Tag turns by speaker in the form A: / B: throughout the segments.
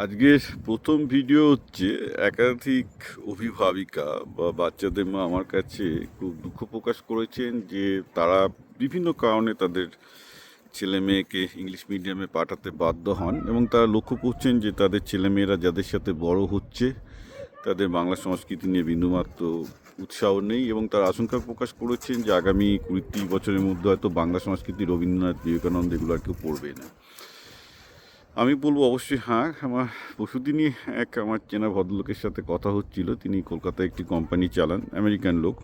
A: আজকের প্রথম ভিডিও হচ্ছে একাধিক অভিভাবিকা বা বাচ্চাদের মা আমার কাছে খুব দুঃখ প্রকাশ করেছেন যে তারা বিভিন্ন কারণে তাদের ছেলে মেয়েকে ইংলিশ মিডিয়ামে পাঠাতে বাধ্য হন এবং তারা লক্ষ্য করছেন যে তাদের ছেলেমেয়েরা যাদের সাথে বড় হচ্ছে তাদের বাংলা সংস্কৃতি নিয়ে বিন্দুমাত্র উৎসাহ নেই এবং তার আশঙ্কা প্রকাশ করেছেন যে আগামী 20-30 বছরের মধ্যে হয়তো বাংলা সংস্কৃতি রবীন্দ্রনাথ বিবেকানন্দ এগুলো আর কেউ পড়বে না। আমি বলবো অবশ্যই হ্যাঁ। আমার পরশুদিনই আমার চেনা ভদ্রলোকের সাথে কথা হচ্ছিল। তিনি কলকাতায় একটি কোম্পানি চালান, আমেরিকান লোক,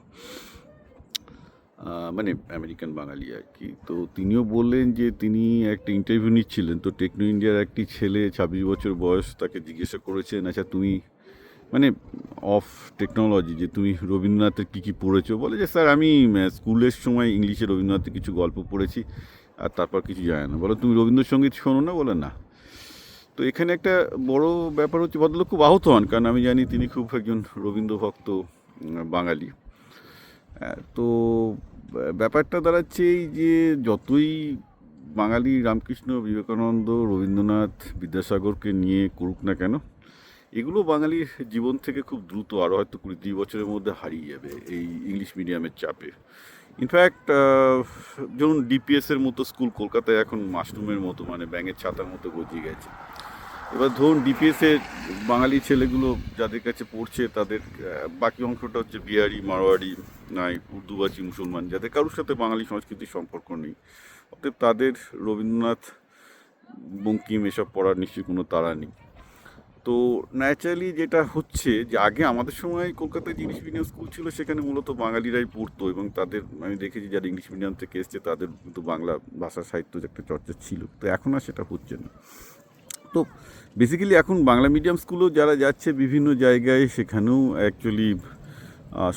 A: মানে আমেরিকান বাঙালি আর কি। তো তিনিও বললেন যে তিনি একটা ইন্টারভিউ নিচ্ছিলেন, তো টেকনো ইন্ডিয়ার একটি ছেলে 26 বছর বয়স তাকে জিজ্ঞাসা করেছেন, আচ্ছা তুমি মানে অফ টেকনোলজি যে তুমি রবীন্দ্রনাথের কী কী পড়েছো? বলে যে স্যার আমি স্কুলের সময় ইংলিশে রবীন্দ্রনাথের কিছু গল্প পড়েছি আর তারপর কিছু জানে না। বলো তুমি রবীন্দ্রসঙ্গীত শোনো না? বলে না। তো এখানে একটা বড় ব্যাপার হচ্ছে ভদ্রলোক খুব আহত হন, কারণ আমি জানি তিনি খুব একজন রবীন্দ্র ভক্ত বাঙালি। তো ব্যাপারটা দাঁড়াচ্ছে এই যে যতই বাঙালি রামকৃষ্ণ বিবেকানন্দ রবীন্দ্রনাথ বিদ্যাসাগরকে নিয়ে করুক না কেন, এগুলো বাঙালির জীবন থেকে খুব দ্রুত আরও হয়তো 20-30 বছরের মধ্যে হারিয়ে যাবে এই ইংলিশ মিডিয়ামের চাপে। ইনফ্যাক্ট ধরুন ডিপিএসের মতো স্কুল কলকাতায় এখন মাশরুমের মতো, মানে ব্যাঙের ছাতার মতো গজিয়ে গেছে। এবার ধরুন ডিপিএসে বাঙালি ছেলেগুলো যাদের কাছে পড়ছে তাদের বাকি অংশটা হচ্ছে বিহারি, মারোয়াড়ি, নাই উর্দুভাষী মুসলমান, যাদের কারোর সাথে বাঙালি সংস্কৃতির সম্পর্ক নেই। অতএব তাদের রবীন্দ্রনাথ বঙ্কিম এসব পড়ার নিশ্চয়ই কোনো তাড়া নেই। তো ন্যাচারালি যেটা হচ্ছে যে আগে আমাদের সময় কলকাতায় যে ইংলিশ মিডিয়াম স্কুল ছিল সেখানে মূলত বাঙালিরাই পড়তো এবং তাদের আমি দেখেছি যারা ইংলিশ মিডিয়াম থেকে এসছে তাদের কিন্তু বাংলা ভাষা সাহিত্য একটা চর্চা ছিল। তো এখন আর সেটা হচ্ছে না। তো বেসিক্যালি এখন বাংলা মিডিয়াম স্কুলও যারা যাচ্ছে বিভিন্ন জায়গায়, সেখানেও অ্যাকচুয়ালি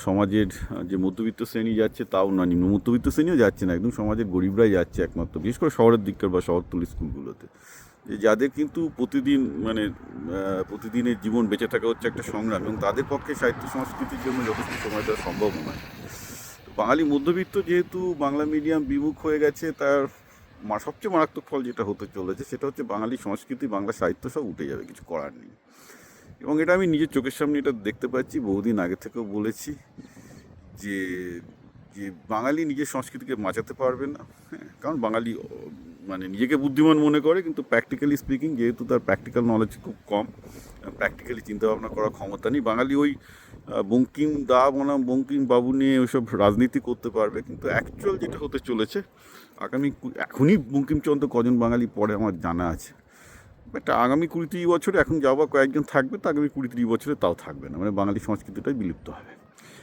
A: সমাজের যে মধ্যবিত্ত শ্রেণী যাচ্ছে তাও না, নিম্ন মধ্যবিত্ত শ্রেণীও যাচ্ছে না, একদম সমাজের গরিবরাই যাচ্ছে একমাত্র, বিশেষ করে শহরের দিককার বা শহরতলি স্কুলগুলোতে, যে যাদের কিন্তু প্রতিদিন মানে প্রতিদিনের জীবন বেঁচে থাকা হচ্ছে একটা সংগ্রাম এবং তাদের পক্ষে সাহিত্য সংস্কৃতির জন্য যথেষ্ট সময় দেওয়া সম্ভব নয়। বাঙালি মধ্যবিত্ত যেহেতু বাংলা মিডিয়াম বিমুখ হয়ে গেছে, তার সবচেয়ে মারাত্মক ফল যেটা হতে চলেছে সেটা হচ্ছে বাঙালি সংস্কৃতি বাংলা সাহিত্য সব উঠে যাবে, কিছু করার নেই। এবং এটা আমি নিজের চোখের সামনে এটা দেখতে পাচ্ছি, বহুদিন আগে থেকেও বলেছি যে যে বাঙালি নিজের সংস্কৃতিকে বাঁচাতে পারবে না। হ্যাঁ, কারণ বাঙালি মানে নিজেকে বুদ্ধিমান মনে করে, কিন্তু প্র্যাকটিক্যালি স্পিকিং যেহেতু তার প্র্যাকটিক্যাল নলেজ খুব কম, প্র্যাকটিক্যালি চিন্তাভাবনা করার ক্ষমতা নেই। বাঙালি ওই বঙ্কিম দা বনাম বঙ্কিম বাবু নিয়ে ওইসব রাজনীতি করতে পারবে, কিন্তু অ্যাকচুয়াল যেটা হতে চলেছে আগামী এখনই বঙ্কিমচন্দ্র কজন বাঙালি পড়ে আমার জানা আছে, বাট আগামী 20-30 বছরে এখন যাওয়া কয়েকজন থাকবে, তো আগামী 20-30 বছরে তাও থাকবে না, মানে বাঙালি সংস্কৃতিটাই বিলুপ্ত হবে।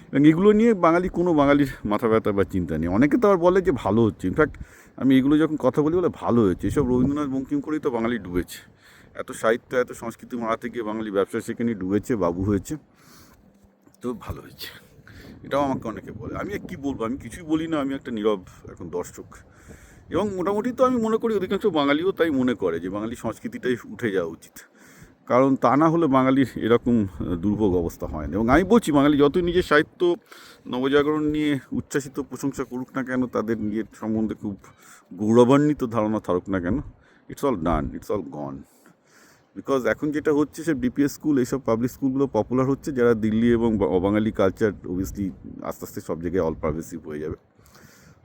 A: এবং এগুলো নিয়ে কোনো বাঙালির মাথা ব্যথা বা চিন্তা নেই। অনেকে তো আবার বলে যে ভালো হচ্ছে, ইনফ্যাক্ট আমি এগুলো যখন কথা বলি বলে ভালো হয়েছে, এসব রবীন্দ্রনাথ বঙ্কিম করেই তো বাঙালি ডুবেছে, এত সাহিত্য এত সংস্কৃতি মারাতে গিয়ে বাঙালি ব্যবসা সেখানে ডুবেছে, বাবু হয়েছে, তো ভালো হয়েছে। এটাও আমাকে অনেকে বলে। আমি কী বলবো, আমি কিছুই বলি না, আমি একটা নীরব এখন দর্শক। এবং মোটামুটি তো আমি মনে করি অধিকাংশ বাঙালিও তাই মনে করে যে বাঙালি সংস্কৃতিটাই উঠে যাওয়া উচিত, কারণ তা না হলে বাঙালির এরকম দুর্ভোগ অবস্থা হয় না। এবং আমি বলছি বাঙালি যতই নিজের সাহিত্য নবজাগরণ নিয়ে উচ্ছ্বাসিত প্রশংসা করুক না কেন, তাদের নিজের সম্বন্ধে খুব গৌরবান্বিত ধারণা থাকুক না কেন, it's all done, it's all gone. Because এখন যেটা হচ্ছে সে ডিপিএস স্কুল এইসব পাবলিক স্কুলগুলো পপুলার হচ্ছে, যারা দিল্লি এবং অবাঙালি কালচার অবভিয়াসলি আস্তে আস্তে সব জায়গায় অল পারভেসিভ হয়ে যাবে।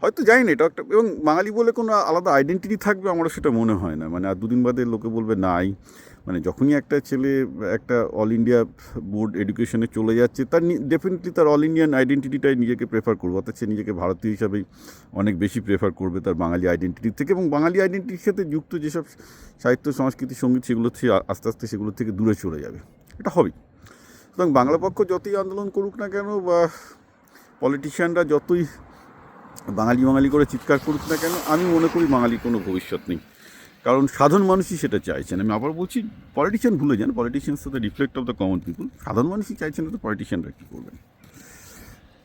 A: হয়তো জানি না এটা একটা, এবং বাঙালি বলে কোনো আলাদা আইডেন্টিটি থাকবে আমারও সেটা মনে হয় না। মানে আর দুদিন বাদে লোকে বলবে নাই, মানে যখনই একটা ছেলে একটা অল ইন্ডিয়া বোর্ড এডুকেশনে চলে যাচ্ছে, তার ডেফিনেটলি তার অল ইন্ডিয়ান আইডেন্টিটিটাই নিজেকে প্রেফার করবে, অর্থাৎ সে নিজেকে ভারতীয় হিসাবেই অনেক বেশি প্রেফার করবে তার বাঙালি আইডেন্টিটির থেকে, এবং বাঙালি আইডেন্টিটির সাথে যুক্ত যেসব সাহিত্য সংস্কৃতি সঙ্গীত সেগুলো থেকে আস্তে আস্তে সেগুলো থেকে দূরে চলে যাবে, এটা হবেই। সুতরাং বাংলা পক্ষ যতই আন্দোলন করুক না কেন বা পলিটিশিয়ানরা যতই বাঙালি বাঙালি করে চিৎকার করুক না কেন, আমি মনে করি বাঙালির কোনো ভবিষ্যৎ নেই, কারণ সাধারণ মানুষই সেটা চাইছেন। আমি আবার বলছি, পলিটিশিয়ান ভুলে যান, পলিটিশিয়ানস তো the reflect of the common পিপুল, সাধারণ মানুষই চাইছেন, তো পলিটিশিয়ানরা কী করবেন।